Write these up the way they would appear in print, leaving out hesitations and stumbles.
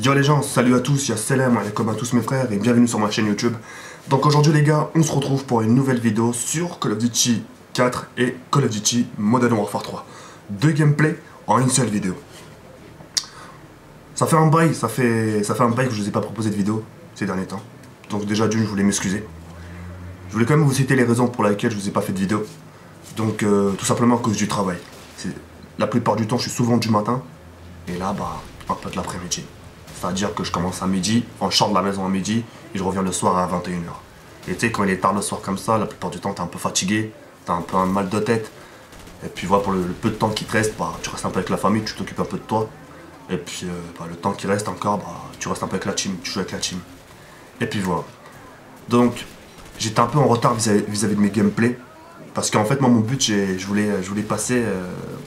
Yo les gens, salut à tous, y'a Salam alaikum à tous mes frères et bienvenue sur ma chaîne YouTube. Donc aujourd'hui les gars, on se retrouve pour une nouvelle vidéo sur Call of Duty 4 et Call of Duty Modern Warfare 3. Deux gameplays en une seule vidéo. Ça fait un bail, ça fait un bail que je vous ai pas proposé de vidéo ces derniers temps. Donc déjà d'une, je voulais m'excuser. Je voulais quand même vous citer les raisons pour lesquelles je vous ai pas fait de vidéo. Donc tout simplement à cause du travail. La plupart du temps je suis souvent du matin et là bah un peu de l'après-midi. C'est-à-dire que je commence à midi, enfin je sors de la maison à midi et je reviens le soir à 21 h. Et tu sais, quand il est tard le soir comme ça, la plupart du temps t'es un peu fatigué, t'as un peu un mal de tête. Et puis voilà, pour le peu de temps qui te reste, bah, tu restes un peu avec la famille, tu t'occupes un peu de toi. Et puis bah, le temps qui reste encore, bah, tu restes un peu avec la team, tu joues avec la team. Et puis voilà. Donc j'étais un peu en retard vis-à-vis de mes gameplays. Parce qu'en fait moi mon but, je voulais passer,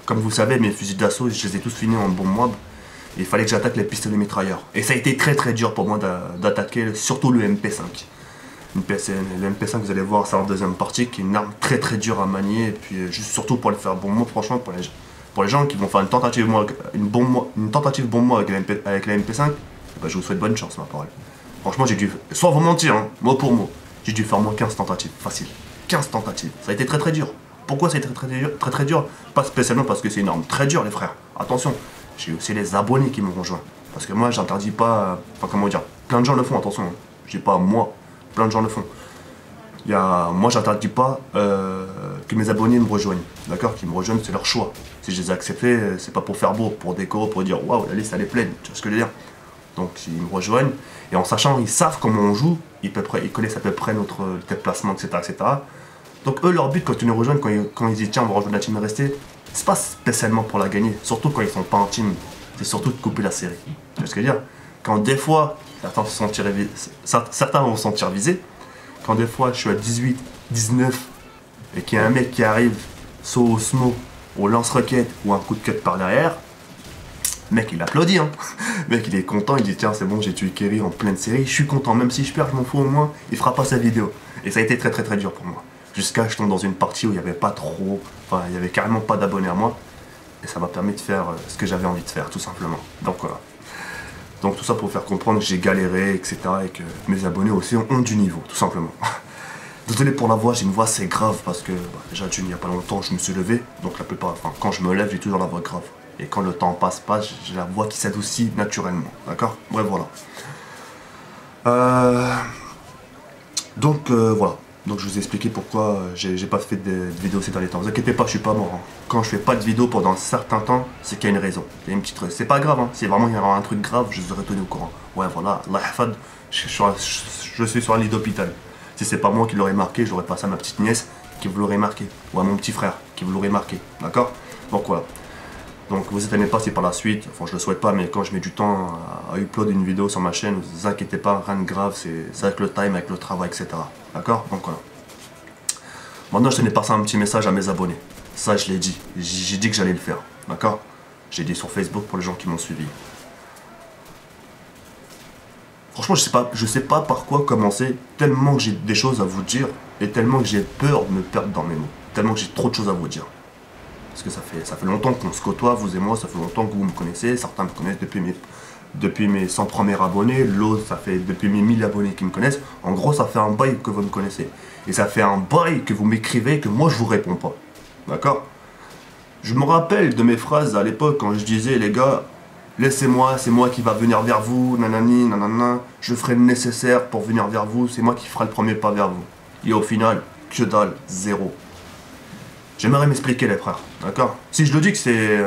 comme vous le savez, mes fusils d'assaut, je les ai tous finis en bon mob. Il fallait que j'attaque les pistolets mitrailleurs. Et ça a été très dur pour moi d'attaquer surtout le MP5. Le MP5, vous allez voir, c'est en deuxième partie, qui est une arme très dure à manier. Et puis juste surtout pour le faire bon mot, franchement, pour les gens qui vont faire une tentative bon mot avec la MP5, bah, je vous souhaite bonne chance, ma parole. Franchement, j'ai dû, sans vous mentir, hein, mot pour mot, j'ai dû faire moins 15 tentatives, facile. 15 tentatives, ça a été très dur. Pourquoi ça a été très dur? Pas spécialement parce que c'est une arme très dure, les frères. Attention. J'ai aussi les abonnés qui m'ont rejoint. Parce que moi, j'interdis pas... Enfin, comment dire, plein de gens le font, attention. Je dis pas moi, plein de gens le font. Moi, j'interdis pas que mes abonnés me rejoignent. D'accord? Qu'ils me rejoignent, c'est leur choix. Si je les ai acceptés, c'est pas pour faire beau, pour déco, pour dire waouh, la liste elle est pleine. Tu vois ce que je veux dire? Donc, ils me rejoignent. Et en sachant, ils savent comment on joue. Ils connaissent à peu près notre déplacement, etc. Donc, eux, leur but, quand ils nous rejoignent, quand ils disent tiens, on va rejoindre la team restée, c'est pas spécialement pour la gagner, surtout quand ils sont pas en team, c'est surtout de couper la série. Tu vois ce que je veux dire? Quand des fois, certains vont se sentir visés, quand des fois je suis à 18, 19, et qu'il y a un mec qui arrive, saut au smoke, au lance-roquette, ou un coup de cut par derrière, le mec il applaudit, hein. Le mec il est content, il dit tiens c'est bon, j'ai tué Kerry en pleine série, je suis content, même si je perds, je m'en fous au moins, il fera pas sa vidéo. Et ça a été très dur pour moi. Jusqu'à je tombe dans une partie où il n'y avait pas trop, enfin il n'y avait carrément pas d'abonnés à moi. Et ça m'a permis de faire ce que j'avais envie de faire, tout simplement. Donc voilà. Donc tout ça pour faire comprendre que j'ai galéré, etc. Et que mes abonnés aussi ont du niveau, tout simplement. Désolé pour la voix, j'ai une voix assez grave parce que déjà il n'y a pas longtemps je me suis levé. Donc la plupart, enfin quand je me lève, j'ai toujours la voix grave. Et quand le temps passe pas, j'ai la voix qui s'adoucit naturellement. D'accord? Bref voilà. Voilà. Donc je vous ai expliqué pourquoi j'ai pas fait de vidéo ces derniers temps. Vous inquiétez pas, je suis pas mort. Hein. Quand je fais pas de vidéo pendant un certain temps, c'est qu'il y a une raison. Il y a une petite raison. C'est pas grave, hein. Si vraiment il y aura un truc grave, je vous aurais tenu au courant. Ouais voilà, Allah Hafad, je suis sur un lit d'hôpital. Si c'est pas moi qui l'aurais marqué, j'aurais passé à ma petite nièce qui vous l'aurait marqué. Ou à mon petit frère qui vous l'aurait marqué. D'accord? Donc voilà. Donc vous étonnez pas si par la suite, enfin je le souhaite pas, mais quand je mets du temps à upload une vidéo sur ma chaîne, vous inquiétez pas, rien de grave, c'est avec le time, avec le travail, etc. D'accord? Donc voilà. Maintenant je tenais passer un petit message à mes abonnés. Ça je l'ai dit, j'ai dit que j'allais le faire. D'accord? J'ai dit sur Facebook pour les gens qui m'ont suivi. Franchement je sais pas par quoi commencer, tellement que j'ai des choses à vous dire, et tellement que j'ai peur de me perdre dans mes mots. Tellement que j'ai trop de choses à vous dire. Parce que ça fait longtemps qu'on se côtoie, vous et moi, ça fait longtemps que vous me connaissez. Certains me connaissent depuis mes 100 premiers abonnés, l'autre ça fait depuis mes 1000 abonnés qui me connaissent. En gros, ça fait un bail que vous me connaissez. Et ça fait un bail que vous m'écrivez que moi je vous réponds pas. D'accord? Je me rappelle de mes phrases à l'époque quand je disais les gars, laissez-moi, c'est moi qui va venir vers vous, nanani, nanana, je ferai le nécessaire pour venir vers vous, c'est moi qui fera le premier pas vers vous. Et au final, que dalle, zéro. J'aimerais m'expliquer les frères, d'accord? Si je le dis que c'est...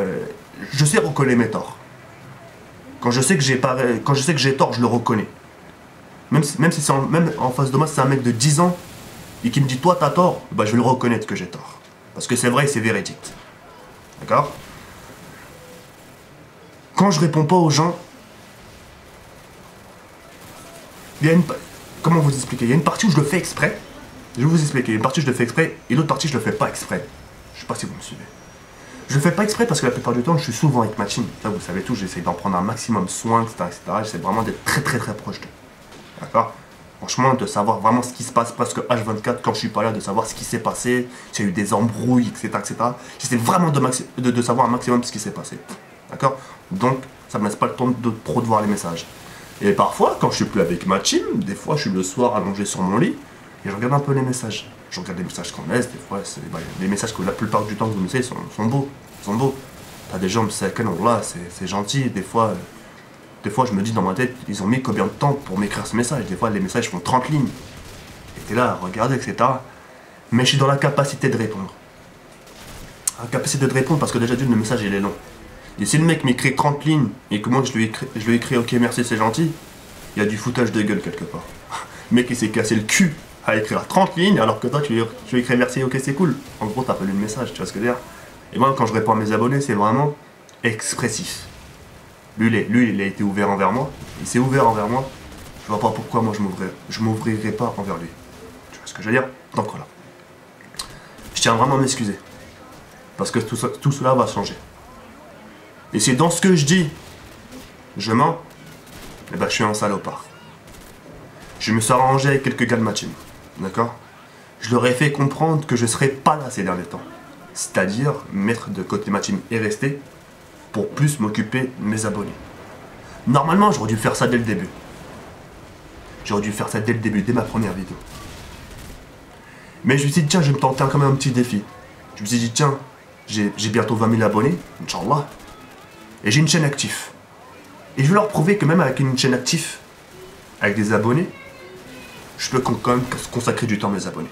je sais reconnaître mes torts. Quand je sais que j'ai tort, je le reconnais. Même en face de moi, c'est un mec de 10 ans et qui me dit toi t'as tort, bah je vais le reconnaître que j'ai tort. Parce que c'est vrai et c'est véridique. D'accord? Quand je réponds pas aux gens, il y a une... Comment vous expliquer? Il y a une partie où je le fais exprès. Je vais vous expliquer. Une partie je le fais exprès et l'autre partie je le fais pas exprès. Je sais pas si vous me suivez. Je le fais pas exprès parce que la plupart du temps je suis souvent avec ma team. Ça vous savez tout, j'essaie d'en prendre un maximum soin, etc. J'essaie vraiment d'être très proche d'eux. D'accord? Franchement, de savoir vraiment ce qui se passe presque H24 quand je suis pas là, de savoir ce qui s'est passé, s'il y a eu des embrouilles, etc. J'essaie vraiment de savoir un maximum ce qui s'est passé. D'accord? Donc, ça me laisse pas le temps de trop de voir les messages. Et parfois, quand je suis plus avec ma team, des fois je suis le soir allongé sur mon lit et je regarde un peu les messages. Je regarde les messages qu'on laisse, des fois, les messages que la plupart du temps que vous me laissez sont beaux. Sont beaux. T'as des gens qui me disent, là, c'est gentil. Des fois, je me dis dans ma tête, ils ont mis combien de temps pour m'écrire ce message. Des fois, les messages font 30 lignes. Et t'es là à regarder, etc. Mais je suis dans la capacité de répondre. La capacité de répondre parce que déjà, le message, il est long. Et si le mec m'écrit 30 lignes et que moi, je lui écris, ok, merci, c'est gentil, il y a du foutage de gueule quelque part. Le mec, il s'est cassé le cul à écrire 30 lignes alors que toi, tu lui écris merci, ok, c'est cool. En gros, t'as pas lu le message, tu vois ce que je veux dire. Et moi, quand je réponds à mes abonnés, c'est vraiment expressif. Lui, il a été ouvert envers moi. Il s'est ouvert envers moi. Je vois pas pourquoi moi je m'ouvrirais pas envers lui. Tu vois ce que je veux dire? Donc voilà. Je tiens vraiment à m'excuser. Parce que tout cela va changer. Et si dans ce que je dis, je mens, eh ben je suis un salopard. Je me suis arrangé avec quelques gars de ma team. D'accord? Je leur ai fait comprendre que je serais pas là ces derniers temps. C'est-à-dire mettre de côté ma team et rester pour plus m'occuper de mes abonnés. Normalement, j'aurais dû faire ça dès le début. J'aurais dû faire ça dès le début, dès ma première vidéo. Mais je me suis dit, tiens, je vais me tenter quand même un petit défi. Je me suis dit, tiens, j'ai bientôt 20 000 abonnés, Inch'Allah. Et j'ai une chaîne active. Et je veux leur prouver que même avec une chaîne active, avec des abonnés, je peux quand même consacrer du temps à mes abonnés.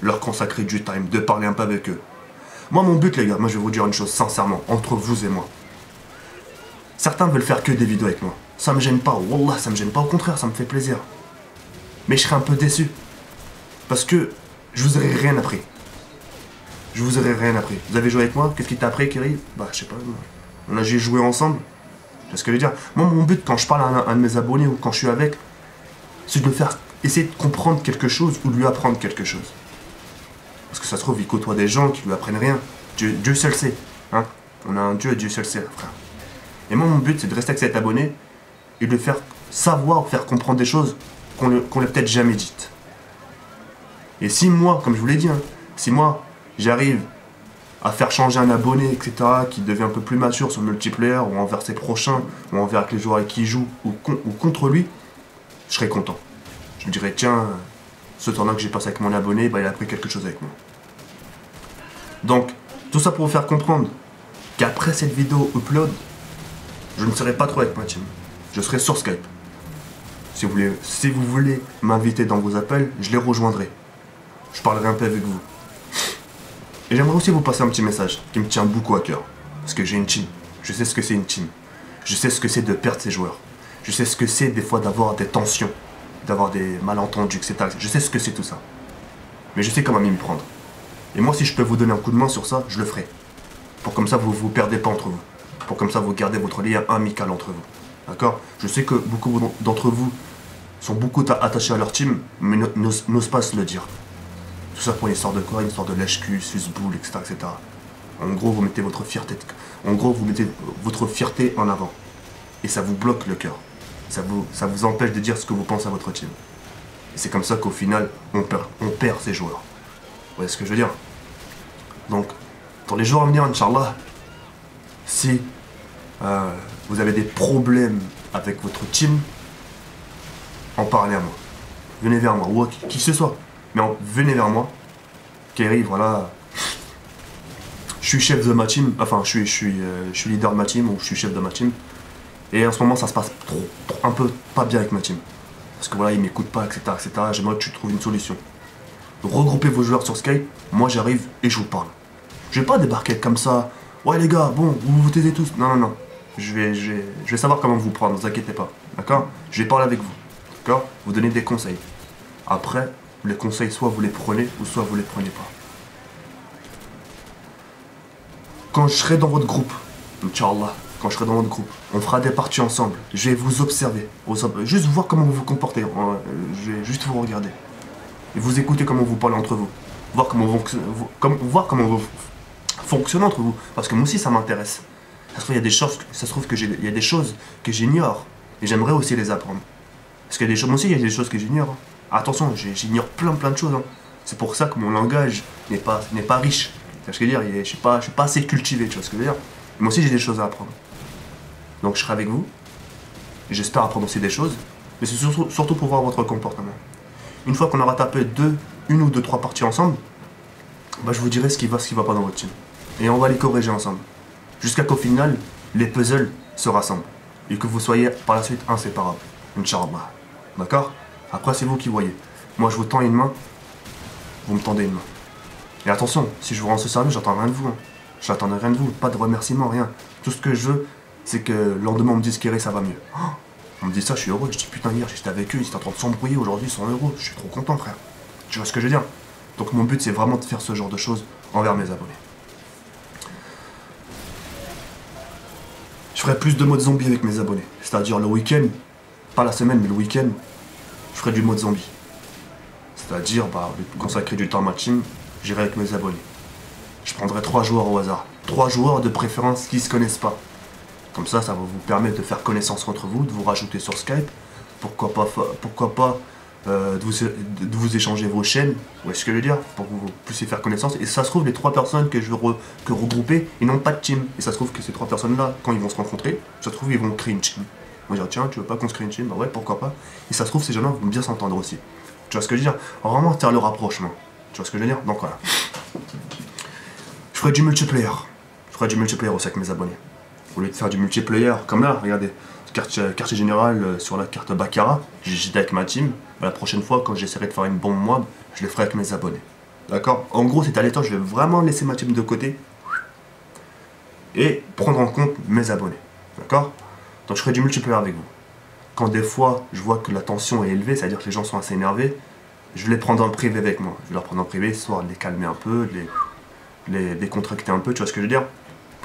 Leur consacrer du time, de parler un peu avec eux. Moi, mon but, les gars, moi je vais vous dire une chose sincèrement, entre vous et moi. Certains veulent faire que des vidéos avec moi. Ça me gêne pas, wallah, ça me gêne pas, au contraire, ça me fait plaisir. Mais je serais un peu déçu. Parce que je vous aurais rien appris. Je vous aurais rien appris. Vous avez joué avec moi, qu'est-ce qui t'a appris, Kiri? Bah, je sais pas, on a joué ensemble. C'est ce que je veux dire. Moi, mon but, quand je parle à un de mes abonnés ou quand je suis avec, c'est de le faire essayer de comprendre quelque chose ou de lui apprendre quelque chose. Parce que ça se trouve, il côtoie des gens qui lui apprennent rien. Dieu seul sait. Hein, on a un Dieu et Dieu seul sait, frère. Et moi, mon but, c'est de rester avec cet abonné et de le faire savoir, faire comprendre des choses qu'on lui a peut-être jamais dites. Et si moi, comme je vous l'ai dit, hein, si moi, j'arrive à faire changer un abonné, etc., qui devient un peu plus mature sur le multiplayer, ou envers ses prochains, ou envers les joueurs avec qui il joue, ou contre lui, je serais content. Je me dirais, tiens, ce temps-là que j'ai passé avec mon abonné, bah, il a appris quelque chose avec moi. Donc, tout ça pour vous faire comprendre qu'après cette vidéo upload, je ne serai pas trop avec ma team. Je serai sur Skype. Si vous voulez m'inviter dans vos appels, je les rejoindrai. Je parlerai un peu avec vous. Et j'aimerais aussi vous passer un petit message qui me tient beaucoup à cœur. Parce que j'ai une team. Je sais ce que c'est une team. Je sais ce que c'est de perdre ses joueurs. Je sais ce que c'est des fois d'avoir des tensions, d'avoir des malentendus, etc. Je sais ce que c'est tout ça. Mais je sais comment m'y prendre. Et moi, si je peux vous donner un coup de main sur ça, je le ferai. Pour comme ça, vous ne vous perdez pas entre vous. Pour comme ça, vous gardez votre lien amical entre vous. D'accord? Je sais que beaucoup d'entre vous sont beaucoup attachés à leur team, mais n'osent pas se le dire. Tout ça pour une histoire de quoi? Une histoire de lèche-cul, susboule, etc., etc. En gros, vous mettez votre fierté. En gros, vous mettez votre fierté en avant. Et ça vous bloque le cœur. Ça vous empêche de dire ce que vous pensez à votre team. Et c'est comme ça qu'au final, on perd ses joueurs. Vous voyez ce que je veux dire? Donc, pour les jours à venir, Inch'Allah, si vous avez des problèmes avec votre team, en parlez à moi. Venez vers moi, ou qui que ce soit. Mais venez vers moi. Kerry, voilà. Je suis chef de ma team. Enfin, je suis leader de ma team ou je suis chef de ma team. Et en ce moment, ça se passe un peu pas bien avec ma team. Parce que voilà, ils m'écoutent pas, etc., etc. J'aimerais que tu trouves une solution. Donc, regroupez vos joueurs sur Skype. Moi, j'arrive et je vous parle. Je vais pas débarquer comme ça. Ouais, les gars, bon, vous vous taisez tous. Non, non, non. Je vais savoir comment vous prendre, ne vous inquiétez pas. D'accord? Je vais parler avec vous. D'accord? Vous donner des conseils. Après, les conseils, soit vous les prenez, ou soit vous les prenez pas. Quand je serai dans votre groupe, Inch'Allah, quand je serai dans votre groupe, on fera des parties ensemble. Je vais vous observer. Juste voir comment vous vous comportez. Je vais juste vous regarder. Et vous écouter comment vous parlez entre vous. Voir comment vous fonctionnez entre vous. Parce que moi aussi, ça m'intéresse. Ça se trouve, il y a des choses que j'ignore. Et j'aimerais aussi les apprendre. Parce qu'il y a des choses, moi aussi, il y a des choses que j'ignore. Attention, j'ignore plein de choses. Hein. C'est pour ça que mon langage n'est pas riche. Tu vois ce que je veux dire? Je suis pas assez cultivé, tu vois ce que je veux dire? Moi aussi, j'ai des choses à apprendre. Donc, je serai avec vous. Et j'espère apprendre aussi des choses. Mais c'est surtout pour voir votre comportement. Une fois qu'on aura tapé une ou deux, trois parties ensemble, bah, je vous dirai ce qui va pas dans votre team. Et on va les corriger ensemble. Jusqu'à qu'au final, les puzzles se rassemblent. Et que vous soyez par la suite inséparables. Inch'Allah. D'accord? Après, c'est vous qui voyez. Moi, je vous tends une main, vous me tendez une main. Et attention, si je vous rends ce service, j'attends rien de vous. Hein. J'attends rien de vous, pas de remerciements, rien. Tout ce que je veux, c'est que le lendemain, on me dise qu'Eré, ça va mieux. Oh, on me dit ça, je suis heureux. Je dis putain, hier, j'étais avec eux, ils étaient en train de s'embrouiller, aujourd'hui, ils sont heureux. Je suis trop content, frère. Tu vois ce que je veux dire? Donc, mon but, c'est vraiment de faire ce genre de choses envers mes abonnés. Je ferai plus de mode zombie avec mes abonnés. C'est-à-dire le week-end, pas la semaine, mais le week-end, je ferai du mode zombie. C'est-à-dire, consacrer du temps à ma team, j'irai avec mes abonnés. Je prendrai 3 joueurs au hasard. 3 joueurs de préférence qui ne se connaissent pas. Comme ça, ça va vous permettre de faire connaissance entre vous, de vous rajouter sur Skype. Pourquoi pas de vous échanger vos chaînes. Vous voyez ce que je veux dire? Pour que vous puissiez faire connaissance. Et ça se trouve, les 3 personnes que je veux regrouper, ils n'ont pas de team. Et ça se trouve que ces 3 personnes-là, quand ils vont se rencontrer, ça se trouve, ils vont créer une team. Moi, je dis, tiens, tu veux pas qu'on se crée une team? Bah ouais, pourquoi pas. Et ça se trouve, ces gens-là vont bien s'entendre aussi. Tu vois ce que je veux dire? Vraiment faire le rapprochement. Tu vois ce que je veux dire? Donc voilà. Je ferai du multiplayer. Je ferai du multiplayer aussi avec mes abonnés. Au lieu de faire du multiplayer, comme là, regardez, quartier général sur la carte Baccarat, j'étais avec ma team. La prochaine fois, quand j'essaierai de faire une bombe moi, je le ferai avec mes abonnés. D'accord? En gros, c'est à l'état, je vais vraiment laisser ma team de côté et prendre en compte mes abonnés. D'accord? Donc je ferai du multiplayer avec vous. Quand des fois, je vois que la tension est élevée, c'est-à-dire que les gens sont assez énervés, je vais les prendre en privé avec moi. Je vais leur prendre en privé, histoire de les calmer un peu, de les décontracter un peu, tu vois ce que je veux dire?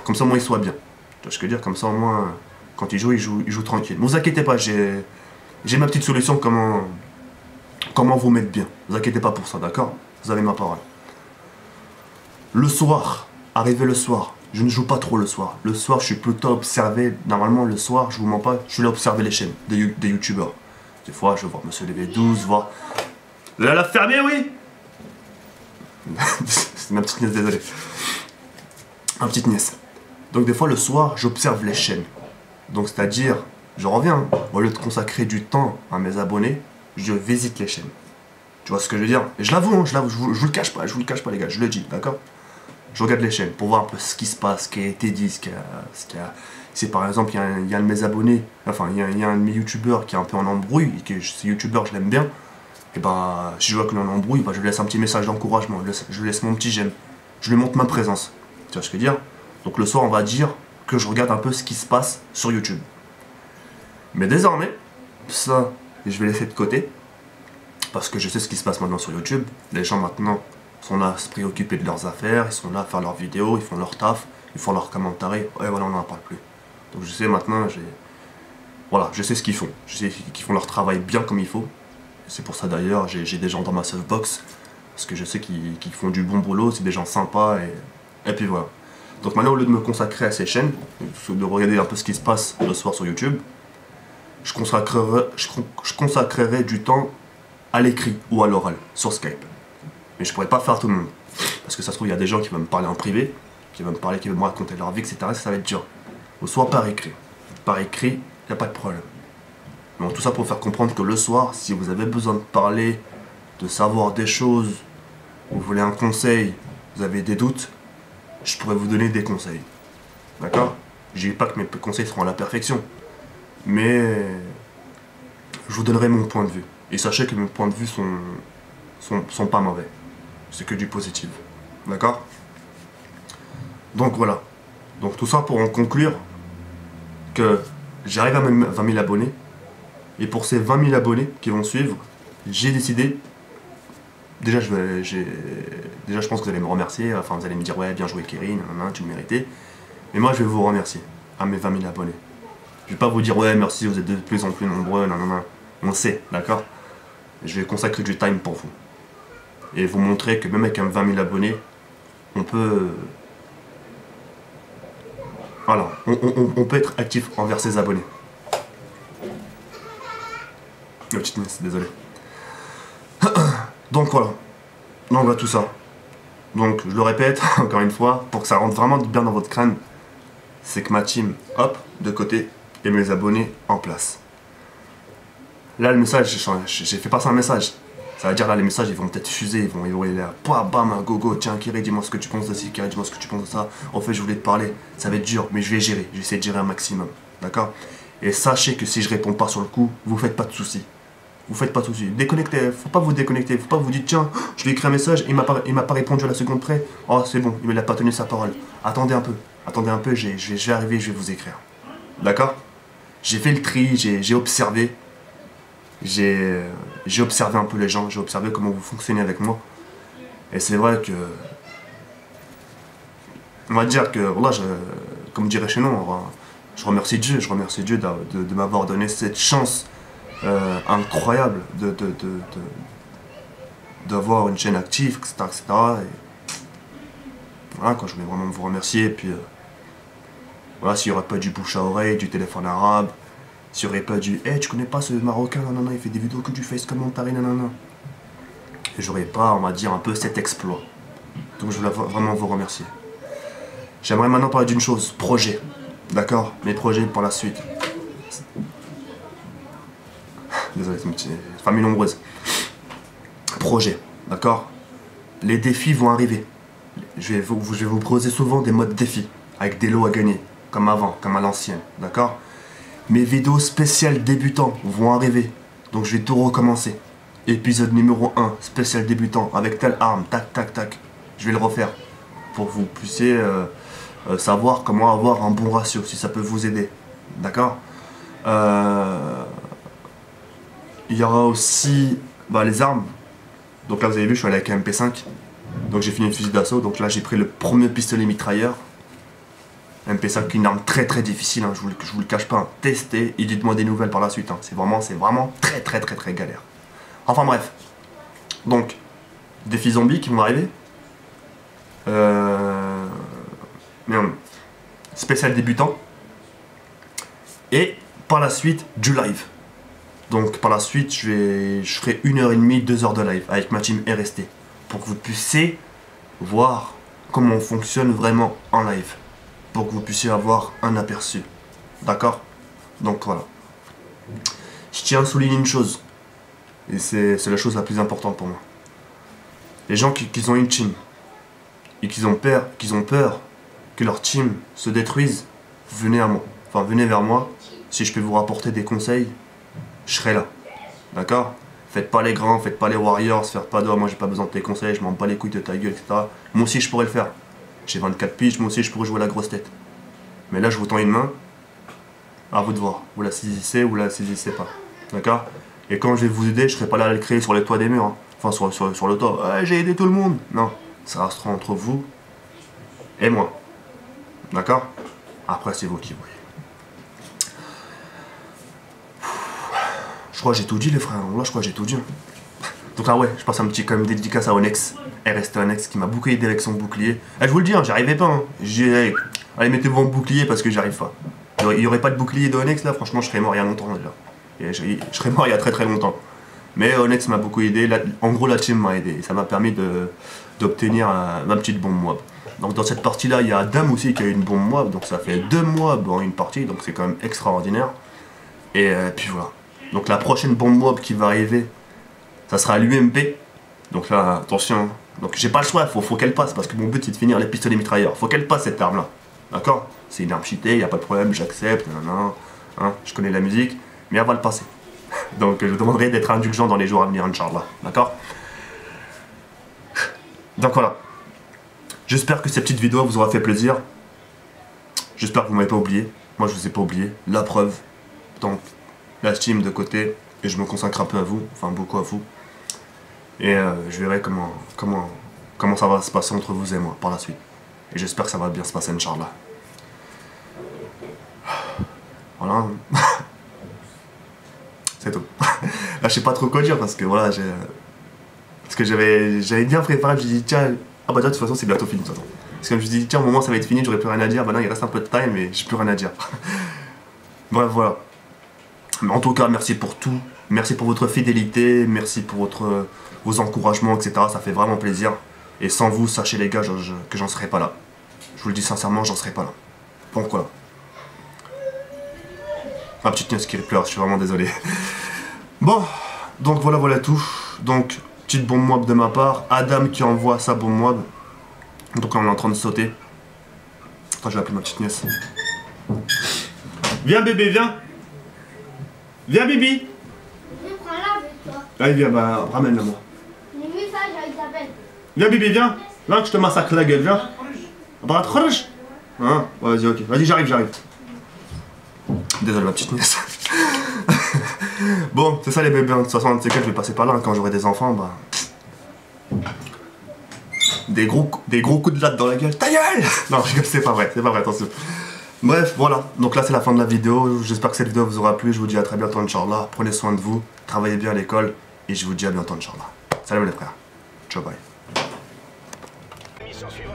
Comme ça, au moins, ils soient bien. Tu vois ce que je veux dire? Comme ça, au moins, quand ils jouent tranquille. Ne vous inquiétez pas, j'ai ma petite solution comment vous mettre bien. Ne vous inquiétez pas pour ça, d'accord? Vous avez ma parole. Le soir, arrivé le soir, je ne joue pas trop le soir. Le soir, je suis plutôt observé. Normalement, le soir, je vous mens pas, je suis là à observer les chaînes des youtubeurs. Des fois, je vois Monsieur LV12, voir... Là, la fermée, oui. C'est ma petite nièce, désolé. Ma petite nièce. Donc des fois, le soir, j'observe les chaînes. Donc c'est-à-dire, je reviens, au lieu de consacrer du temps à mes abonnés, je visite les chaînes. Tu vois ce que je veux dire? Et je l'avoue, hein, je vous le cache pas, les gars, je le dis, d'accord? Je regarde les chaînes pour voir un peu ce qui se passe, ce qui a été dit, si par exemple il y a un de mes abonnés, enfin il y a un de mes youtubeurs qui est un peu en embrouille, et que ce youtubeur je l'aime bien, et bah si je vois qu'il est en embrouille, bah, je lui laisse un petit message d'encouragement, je lui laisse mon petit j'aime, je lui montre ma présence. Tu vois ce que je veux dire? Donc le soir on va dire que je regarde un peu ce qui se passe sur YouTube. Mais désormais, ça je vais laisser de côté, parce que je sais ce qui se passe maintenant sur YouTube. Les gens maintenant sont là à se préoccuper de leurs affaires, ils sont là à faire leurs vidéos, ils font leur taf, ils font leurs commentaires, et voilà, on n'en parle plus. Donc je sais maintenant, voilà, je sais ce qu'ils font. Je sais qu'ils font leur travail bien comme il faut. C'est pour ça d'ailleurs, j'ai des gens dans ma softbox, parce que je sais qu'ils font du bon boulot, c'est des gens sympas, et puis voilà. Donc maintenant, au lieu de me consacrer à ces chaînes, de regarder un peu ce qui se passe le soir sur YouTube, je consacrerai du temps à l'écrit ou à l'oral, sur Skype. Mais je pourrais pas faire tout le monde. Parce que ça se trouve, il y a des gens qui vont me parler en privé, qui vont me raconter leur vie, etc. Ça va être dur. Ou soit par écrit. Par écrit, il n'y a pas de problème. Donc tout ça pour faire comprendre que le soir, si vous avez besoin de parler, de savoir des choses, vous voulez un conseil, vous avez des doutes, je pourrais vous donner des conseils. D'accord? Je dis pas que mes conseils seront à la perfection. Mais je vous donnerai mon point de vue. Et sachez que mes points de vue sont pas mauvais. C'est que du positif. D'accord? Donc voilà. Donc tout ça pour en conclure que j'arrive à 20 000 abonnés. Et pour ces 20 000 abonnés qui vont suivre, j'ai décidé... Déjà je pense que vous allez me remercier. Enfin, vous allez me dire, ouais, bien joué Kéry, tu le méritais. Mais moi, je vais vous remercier à mes 20 000 abonnés. Je vais pas vous dire, ouais, merci, vous êtes de plus en plus nombreux, on le sait, d'accord? Je vais consacrer du time pour vous. Et vous montrer que même avec un 20 000 abonnés, on peut... Voilà, on peut être actif envers ses abonnés. La petite nièce, désolé. Donc voilà. Donc voilà tout ça. Donc je le répète, encore une fois, pour que ça rentre vraiment bien dans votre crâne, c'est que ma team, hop, de côté, et mes abonnés en place. Là, le message, j'ai fait passer un message. Ça veut dire là, les messages, ils vont peut-être fuser, ils vont aller là, bam, un gogo, tiens, Kiri, dis-moi ce que tu penses de ci, Kiri, dis-moi ce que tu penses de ça. En fait, je voulais te parler, ça va être dur, mais je vais gérer, je vais essayer de gérer un maximum, d'accord? Et sachez que si je réponds pas sur le coup, vous faites pas de soucis. Vous faites pas de soucis. Déconnectez, faut pas vous déconnecter, faut pas vous dire, tiens, je lui ai écrit un message, il m'a pas répondu à la seconde près. Oh, c'est bon, il m'a pas tenu sa parole. Attendez un peu, je vais arriver, je vais vous écrire. D'accord? J'ai fait le tri, j'ai observé. J'ai observé un peu les gens, j'ai observé comment vous fonctionnez avec moi. Et c'est vrai que... On va dire que, voilà, comme dirait chez nous, je remercie Dieu de m'avoir donné cette chance incroyable d'avoir une chaîne active, etc. Et voilà, quoi, je voulais vraiment vous remercier. Et puis, voilà, s'il n'y aurait pas du bouche à oreille, du téléphone arabe, s'il n'y aurait pas du hey, tu connais pas ce Marocain, nanana, il fait des vidéos que du face commentary, nanana. Et j'aurais pas, on va dire, un peu cet exploit. Donc je voulais vraiment vous remercier. J'aimerais maintenant parler d'une chose, projet. D'accord? Mes projets pour la suite. Désolé, c'est une petite famille nombreuse. Projet, d'accord? Les défis vont arriver. Je vais vous proposer souvent des modes défis, avec des lots à gagner, comme avant, comme à l'ancienne, d'accord? Mes vidéos spéciales débutants vont arriver, donc je vais tout recommencer. Épisode numéro 1, spécial débutant, avec telle arme, tac, tac, tac. Je vais le refaire, pour que vous puissiez savoir comment avoir un bon ratio, si ça peut vous aider, d'accord? Il y aura aussi les armes. Donc là vous avez vu, je suis allé avec un MP5. Donc j'ai fini une fusil d'assaut. Donc là j'ai pris le premier pistolet mitrailleur. MP5, une arme très très difficile, hein, je vous le cache pas. Hein. Testez et dites-moi des nouvelles par la suite. Hein. C'est vraiment très galère. Enfin bref. Donc, défis zombies qui vont arriver. Spécial débutant. Et par la suite, du live. Donc par la suite, je ferai 1h30, 2 heures de live avec ma team RST pour que vous puissiez voir comment on fonctionne vraiment en live, pour que vous puissiez avoir un aperçu. D'accord? Donc voilà. Je tiens à souligner une chose, et c'est la chose la plus importante pour moi. Les gens qui ont une team et qui ont peur que leur team se détruise, venez à moi. Enfin, venez vers moi. Si je peux vous rapporter des conseils, je serai là, d'accord? Faites pas les grands, faites pas les warriors, faites pas de moi j'ai pas besoin de tes conseils, je m'en bats les couilles de ta gueule, etc. Moi aussi je pourrais le faire. J'ai 24 piges, moi aussi je pourrais jouer la grosse tête. Mais là je vous tends une main, à vous de voir. Vous la saisissez ou la saisissez pas, d'accord? Et quand je vais vous aider, je serai pas là à le créer sur les toits des murs, hein. Enfin sur le toit, ouais, j'ai aidé tout le monde. Non, ça restera entre vous et moi, d'accord? Après c'est vous qui voyez. Je crois que j'ai tout dit les frères, là je crois que j'ai tout dit. Donc là ouais, je passe un petit quand même dédicace à Onyx, RST Onyx qui m'a beaucoup aidé avec son bouclier. Je vous le dis, hein, j'y arrivais pas. Hein. Allez mettez-vous en bouclier parce que j'y arrive pas. Il y aurait pas de bouclier de Onyx là, franchement je serais mort il y a longtemps déjà. Et je serais mort il y a très longtemps. Mais Onyx m'a beaucoup aidé, en gros la team m'a aidé. Et ça m'a permis d'obtenir ma petite bombe mob. Donc dans cette partie là, il y a Adam aussi qui a eu une bombe mob, donc ça fait 2 mobs en une partie, donc c'est quand même extraordinaire. Et puis voilà. Donc la prochaine bombe mob qui va arriver, ça sera l'UMP. Donc là, attention. Donc j'ai pas le choix, faut qu'elle passe, parce que mon but c'est de finir les pistolets mitrailleurs. Faut qu'elle passe cette arme là. D'accord? C'est une arme cheatée, y a pas de problème, j'accepte, hein, je connais la musique, mais elle va le passer. Donc je vous demanderai d'être indulgent dans les jours à venir, Inch'Allah. D'accord? Donc voilà. J'espère que cette petite vidéo vous aura fait plaisir. J'espère que vous m'avez pas oublié. Moi je vous ai pas oublié. La preuve. Donc la team de côté et je me consacre un peu à vous, enfin beaucoup à vous. Et je verrai comment ça va se passer entre vous et moi par la suite. Et j'espère que ça va bien se passer, Inch'Allah. Voilà. C'est tout. Là je sais pas trop quoi dire parce que voilà, j'avais bien préparé, je me suis dit tiens, ah bah déjà de toute façon c'est bientôt fini de toute façon. Parce que je me suis dit tiens au moment ça va être fini, j'aurais plus rien à dire, bah non il reste un peu de time mais j'ai plus rien à dire. Bref voilà. Mais en tout cas, merci pour tout. Merci pour votre fidélité. Merci pour vos encouragements, etc. Ça fait vraiment plaisir. Et sans vous, sachez les gars que j'en serais pas là. Je vous le dis sincèrement, j'en serais pas là. Donc voilà. Ma petite nièce qui pleure, je suis vraiment désolé. Bon, donc voilà tout. Donc, petite bombe mob de ma part. Adam qui envoie sa bombe mob. Donc là, on est en train de sauter. Attends, je vais appeler ma petite nièce. Viens bébé, viens. Viens Bibi. Je prends là avec toi. Allez, viens, bah, ramène-la moi. Les messages à Isabelle. Viens Bibi, viens. Viens que je te massacre la gueule, viens. Bah, t'khruj. Hein? Ouais, vas-y, ok. Vas-y, j'arrive. Désolé, ma petite nièce. Bon, c'est ça les bébés. De toute façon, c'est que je vais passer par là. Quand j'aurai des enfants, bah. Des gros coups de latte dans la gueule. Ta gueule! Non, c'est pas vrai, attention. Bref, voilà. Donc là, c'est la fin de la vidéo. J'espère que cette vidéo vous aura plu. Je vous dis à très bientôt, Inch'Allah. Prenez soin de vous. Travaillez bien à l'école. Et je vous dis à bientôt, Inch'Allah. Salut les frères. Ciao, bye. Mission suivante.